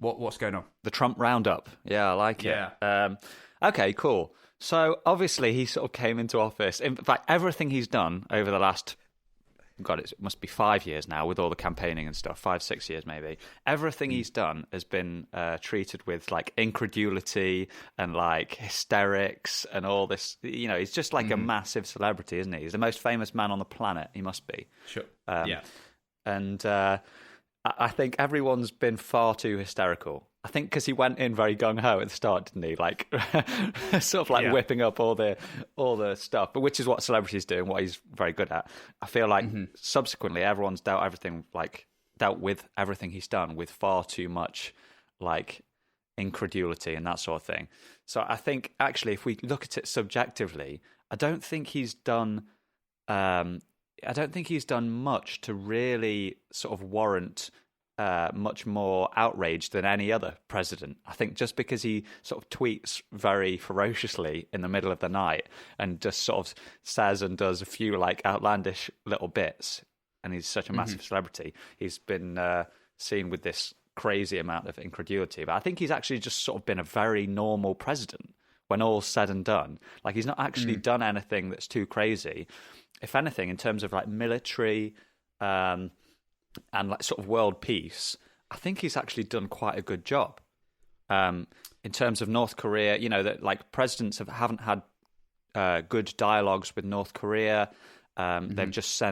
What's going on? The Trump roundup. Yeah, I like it. Yeah. Okay, cool. So obviously he sort of came into office. In fact, everything he's done over the last, God, it must be 5 years now with all the campaigning and stuff, 5-6 years maybe. Everything he's done has been treated with like incredulity and like hysterics and all this. You know, he's just like a massive celebrity, isn't he? He's the most famous man on the planet. He must be. Sure. And I think everyone's been far too hysterical. I think because he went in very gung-ho at the start, didn't he? Like, sort of like whipping up all the stuff, but which is what celebrities do and what he's very good at. I feel like subsequently everyone's dealt with everything he's done with far too much like incredulity and that sort of thing. So I think actually, if we look at it subjectively, I don't think he's done much to really sort of warrant much more outrage than any other president. I think just because he sort of tweets very ferociously in the middle of the night and just sort of says and does a few like outlandish little bits, and he's such a massive celebrity, he's been seen with this crazy amount of incredulity. But I think he's actually just sort of been a very normal president when all's said and done. Like, he's not actually done anything that's too crazy. If anything, in terms of like military and like sort of world peace, I think he's actually done quite a good job. In terms of North Korea, you know, that like presidents haven't had good dialogues with North Korea. They've just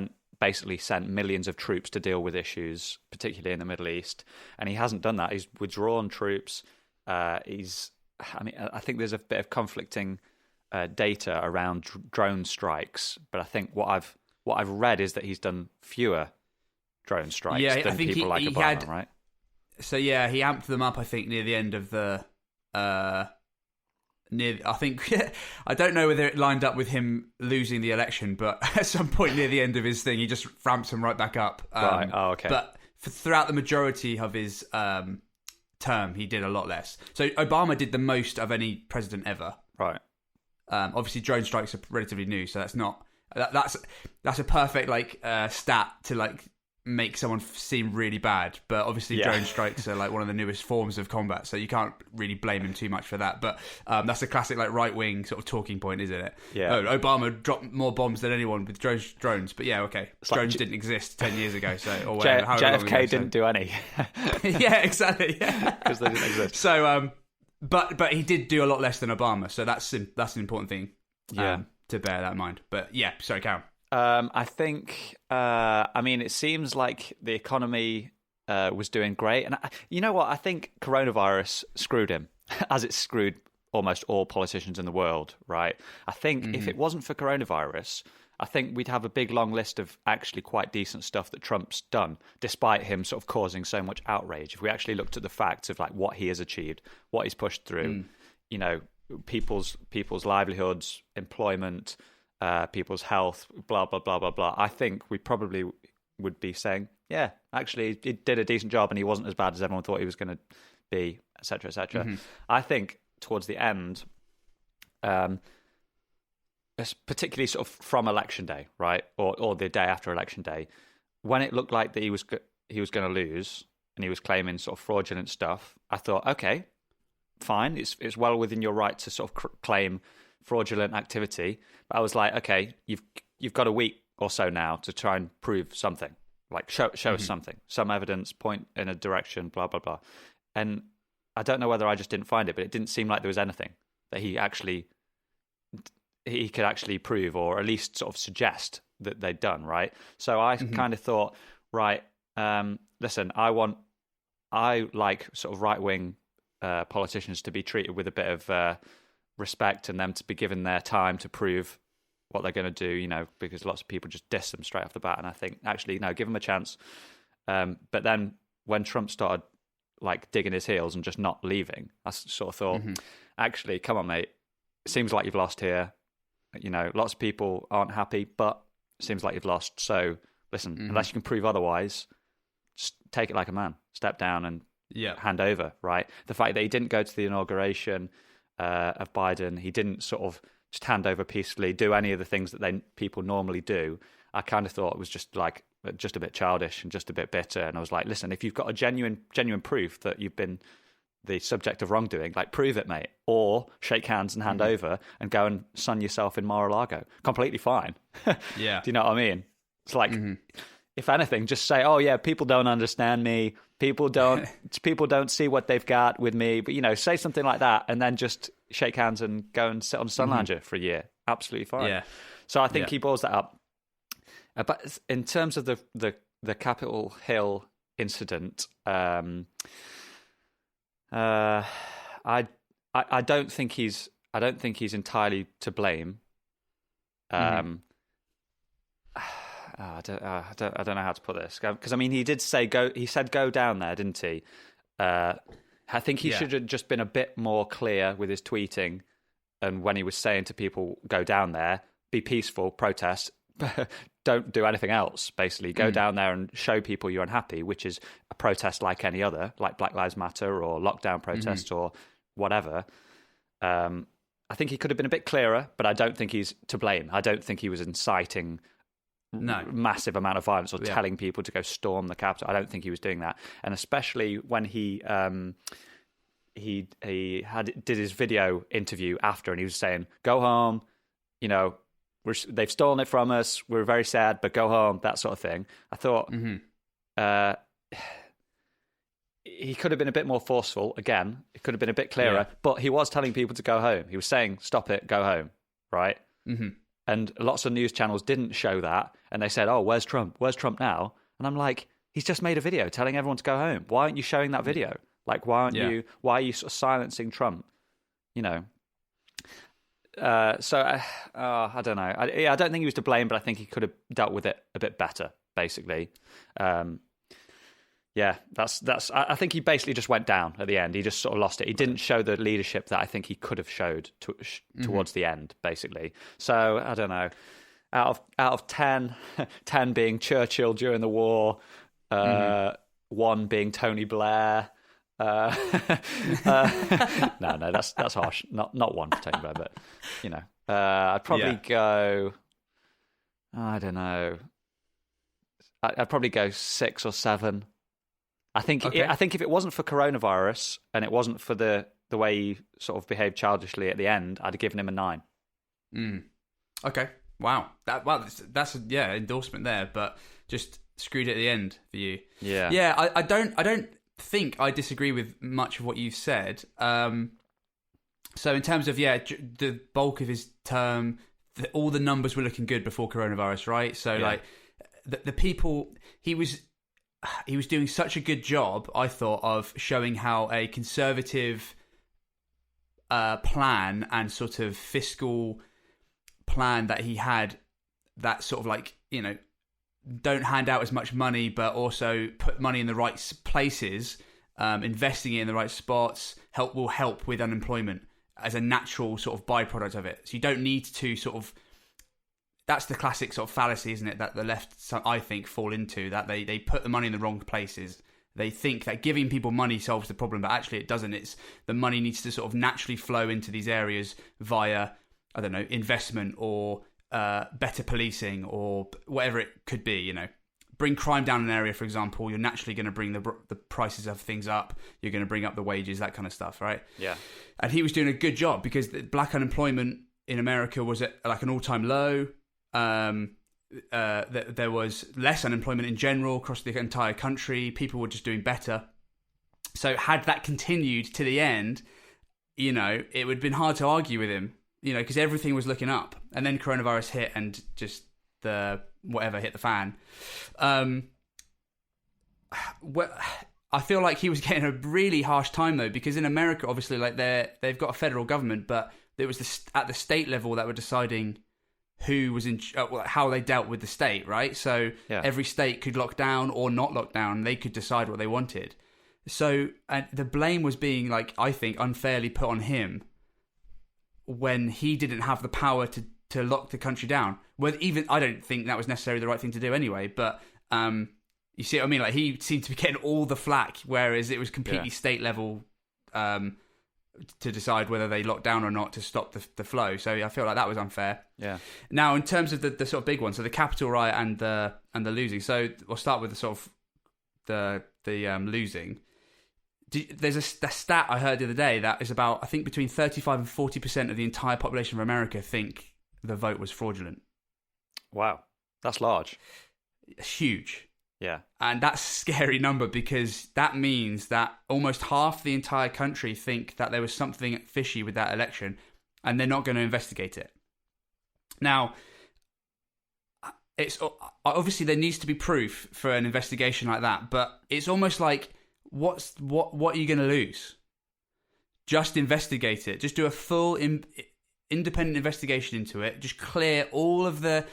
basically sent millions of troops to deal with issues, particularly in the Middle East, and he hasn't done that. He's withdrawn troops. I think there's a bit of conflicting data around drone strikes, but I think what I've read is that he's done fewer drone strikes than people like Obama, right? So yeah, he amped them up, I think, near the end of the I think I don't know whether it lined up with him losing the election, but at some point near the end of his thing, he just ramps them right back up. Right. Oh, okay. But throughout the majority of his term, he did a lot less. So Obama did the most of any president ever. Right. Obviously, drone strikes are relatively new, so that's a perfect like stat to like make someone seem really bad. But obviously, drone strikes are like one of the newest forms of combat, so you can't really blame him too much for that. But that's a classic like right wing sort of talking point, isn't it? Yeah. Oh, Obama dropped more bombs than anyone with drones. But yeah, okay, drones didn't exist 10 years ago, so or whatever, JFK didn't do any. Yeah, exactly. Because they didn't exist. So But he did do a lot less than Obama, so that's an important thing to bear that in mind. But yeah, sorry, Karen. I think, it seems like the economy was doing great. And you know what? I think coronavirus screwed him, as it screwed almost all politicians in the world, right? I think if it wasn't for coronavirus, I think we'd have a big long list of actually quite decent stuff that Trump's done, despite him sort of causing so much outrage. If we actually looked at the facts of like what he has achieved, what he's pushed through, you know, people's livelihoods, employment, people's health, blah, blah, blah, blah, blah, I think we probably would be saying, yeah, actually, he did a decent job and he wasn't as bad as everyone thought he was going to be, etc., etc. I think towards the end, particularly sort of from election day, right, or the day after election day, when it looked like that he was going to lose and he was claiming sort of fraudulent stuff, I thought, okay, fine, it's well within your right to sort of claim fraudulent activity. But I was like, okay, you've got a week or so now to try and prove something, like show us something, some evidence, point in a direction, blah blah blah. And I don't know whether I just didn't find it, but it didn't seem like there was anything that he could actually prove, or at least sort of suggest that they'd done, right? So I kind of thought, right, listen, I like sort of right-wing politicians to be treated with a bit of respect and them to be given their time to prove what they're going to do, you know, because lots of people just diss them straight off the bat. And I think, actually, no, give them a chance. But then when Trump started like digging his heels and just not leaving, I sort of thought, actually, come on, mate, it seems like you've lost here. You know, lots of people aren't happy, but it seems like you've lost. So listen, unless you can prove otherwise, just take it like a man, step down and hand over, right? The fact that he didn't go to the inauguration of Biden, he didn't sort of just hand over peacefully, do any of the things that people normally do, I kind of thought it was just like just a bit childish and just a bit bitter. And I was like, listen, if you've got a genuine proof that you've been the subject of wrongdoing, like prove it, mate, or shake hands and hand over and go and sun yourself in Mar-a-Lago. Completely fine. Yeah. Do you know what I mean? It's like, if anything, just say, oh yeah, people don't understand me. People don't see what they've got with me. But, say something like that and then just shake hands and go and sit on a sun lounger for a year. Absolutely fine. Yeah. So I think he balls that up. But in terms of the Capitol Hill incident, I don't think he's entirely to blame. I don't know how to put this, because I mean he did say go. He said go down there, didn't he? I think he should have just been a bit more clear with his tweeting, and when he was saying to people go down there, be peaceful, protest. Don't do anything else, basically. Go down there and show people you're unhappy, which is a protest like any other, like Black Lives Matter or lockdown protests or whatever. I think he could have been a bit clearer, but I don't think he's to blame. I don't think he was inciting massive amount of violence or telling people to go storm the Capitol. I don't think he was doing that. And especially when he did his video interview after, and he was saying, go home, they've stolen it from us. We're very sad, but go home, that sort of thing. I thought he could have been a bit more forceful. Again, it could have been a bit clearer, but he was telling people to go home. He was saying, stop it, go home, right? And lots of news channels didn't show that, and they said, oh, where's Trump? Where's Trump now? And I'm like, he's just made a video telling everyone to go home. Why aren't you showing that video? Like, why are you sort of silencing Trump? I don't know. I don't think he was to blame, but I think he could have dealt with it a bit better, basically. That's. I think he basically just went down at the end. He just sort of lost it. He didn't show the leadership that I think he could have showed towards the end, basically. So I don't know. Out of 10, 10 being Churchill during the war, 1 being Tony Blair. No, that's harsh. Not 1 for Tony Blair, but I'd probably go. I don't know. I'd probably go 6 or 7. I think if it wasn't for coronavirus and it wasn't for the way he sort of behaved childishly at the end, I'd have given him a 9. Okay. Wow. That's endorsement there, but just screwed at the end for you. Yeah. Yeah. I don't think I disagree with much of what you've said. So in terms of the bulk of his term, all the numbers were looking good before coronavirus, right? So like the people he was doing such a good job, I thought, of showing how a conservative plan and sort of fiscal plan that he had, that sort of like don't hand out as much money, but also put money in the right places, investing it in the right spots, will help with unemployment as a natural sort of byproduct of it. So you don't need to sort of, that's the classic sort of fallacy, isn't it, that the left, I think, fall into, that they put the money in the wrong places. They think that giving people money solves the problem, but actually it doesn't. It's the money needs to sort of naturally flow into these areas via, I don't know, investment or better policing or whatever it could be. Bring crime down an area, for example, you're naturally going to bring the prices of things up. You're going to bring up the wages, that kind of stuff, right? Yeah. And he was doing a good job because the black unemployment in America was at like an all-time low. There was less unemployment in general across the entire country. People were just doing better. So had that continued to the end, it would have been hard to argue with him, because everything was looking up. And then coronavirus hit and just whatever hit the fan. I feel like he was getting a really harsh time though, because in America, obviously, like they've got a federal government, but it was at the state level that were deciding who was how they dealt with the state, right? So every state could lock down or not lock down. They could decide what they wanted. So the blame was being, like, I think, unfairly put on him when he didn't have the power to lock the country down. Well, even I don't think that was necessarily the right thing to do anyway. But you see what I mean? Like, he seemed to be getting all the flack, whereas it was completely state level to decide whether they lock down or not to stop the flow. So I feel like that was unfair. Yeah. Now, in terms of the sort of big one, so the Capitol riot and the losing. So we'll start with the sort of the losing. There's a stat I heard the other day that is about, I think, between 35 and 40% of the entire population of America think the vote was fraudulent. Wow, that's large. Huge. Yeah. And that's a scary number, because that means that almost half the entire country think that there was something fishy with that election, and they're not going to investigate it. Now, it's obviously there needs to be proof for an investigation like that, but it's almost like, what are you going to lose? Just investigate it. Just do a full independent investigation into it. Just clear all of the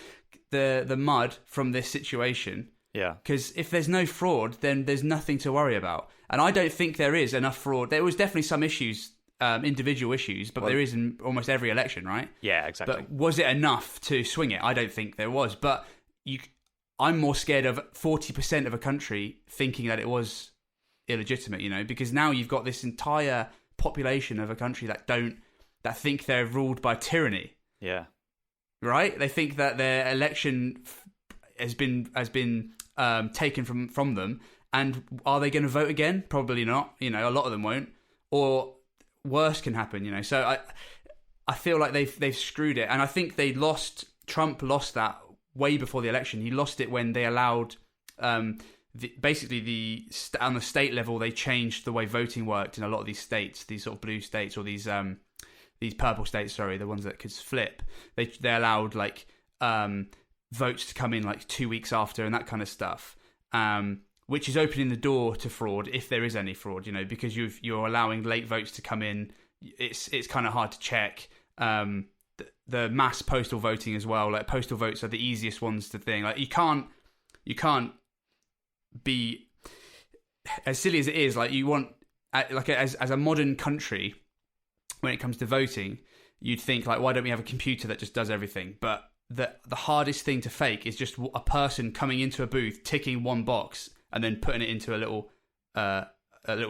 mud from this situation. Yeah. Because if there's no fraud, then there's nothing to worry about. And I don't think there is enough fraud. There was definitely some issues, individual issues, but there is in almost every election, right? Yeah, exactly. But was it enough to swing it? I don't think there was. But I'm more scared of 40% of a country thinking that it was illegitimate, because now you've got this entire population of a country that think they're ruled by tyranny. Yeah. Right? They think that their election has been taken from them, and are they going to vote again? Probably not. A lot of them won't, or worse can happen. So I feel like they've screwed it, and I think Trump lost that way before the election. He lost it when they allowed basically on the state level, they changed the way voting worked in a lot of these states, these sort of blue states, or these purple states, sorry, the ones that could flip. They allowed votes to come in 2 weeks after and that kind of stuff, which is opening the door to fraud, if there is any fraud, because you're allowing late votes to come in. It's kind of hard to check. The mass postal voting as well, postal votes are the easiest ones to think. You can't be, as silly as it is, you want, as a modern country, when it comes to voting, you'd think why don't we have a computer that just does everything? But the hardest thing to fake is just a person coming into a booth, ticking one box, and then putting it into a little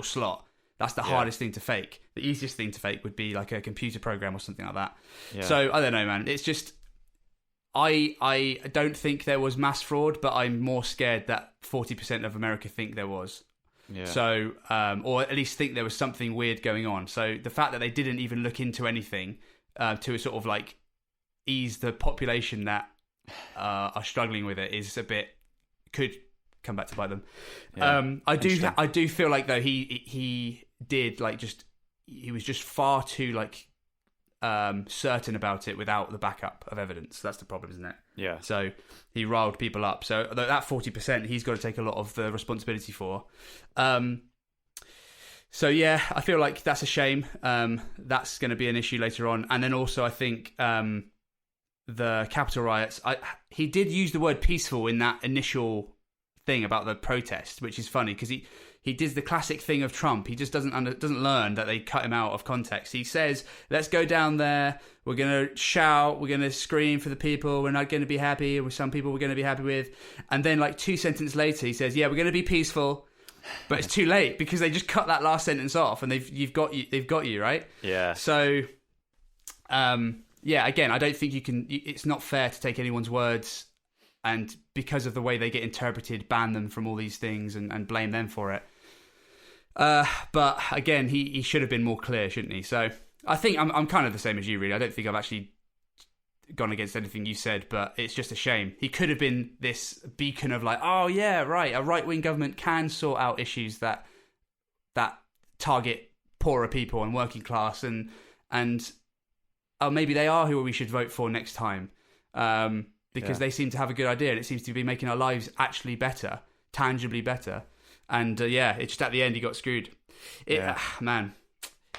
slot. That's the hardest thing to fake. The easiest thing to fake would be a computer program or something like that. Yeah. So I don't know, man. It's just, I don't think there was mass fraud, but I'm more scared that 40% of America think there was. Yeah. So, or at least think there was something weird going on. So the fact that they didn't even look into anything to sort of ease the population that are struggling with it is could come back to bite them. Yeah. I do feel like though he did he was just far too certain about it without the backup of evidence. That's the problem, isn't it? Yeah. So he riled people up. So that 40%, he's got to take a lot of the responsibility for. So yeah, I feel like that's a shame. That's going to be an issue later on. And then also I think the Capitol riots, he did use the word peaceful in that initial thing about the protest, which is funny because he does the classic thing of Trump. He just doesn't learn that they cut him out of context. He says, let's go down there, we're going to shout, we're going to scream for the people, we're not going to be happy with some people we're going to be happy with. And then 2 sentences later he says, yeah, we're going to be peaceful. But it's too late because they just cut that last sentence off and they've got you, right? Yeah. So yeah, again, I don't think it's not fair to take anyone's words and because of the way they get interpreted, ban them from all these things and blame them for it. But again, he should have been more clear, shouldn't he? So I think I'm kind of the same as you, really. I don't think I've actually gone against anything you said, but it's just a shame. He could have been this beacon of oh yeah, right, a right-wing government can sort out issues that target poorer people and working class and oh, maybe they are who we should vote for next time. Because they seem to have a good idea and it seems to be making our lives actually better, tangibly better. And it's just at the end he got screwed. Man,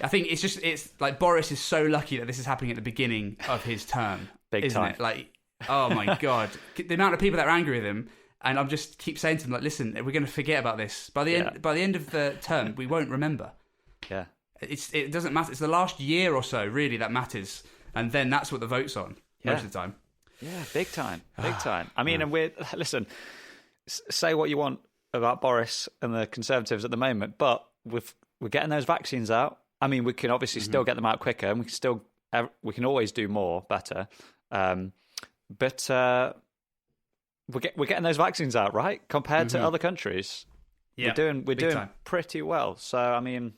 I think it's Boris is so lucky that this is happening at the beginning of his term. Big time. It? Oh my God. The amount of people that are angry with him, and I'm just keep saying to them, listen, we're going to forget about this. By the end of the term, we won't remember. Yeah. It doesn't matter. It's the last year or so, really, that matters. And then that's what the vote's on, most of the time. Yeah, big time. Big time. I mean, and listen, say what you want about Boris and the Conservatives at the moment, but we're getting those vaccines out. I mean, we can obviously still get them out quicker, and we can always do more, better. But we're getting those vaccines out, right? Compared to other countries, we're doing time. pretty well. So, I mean,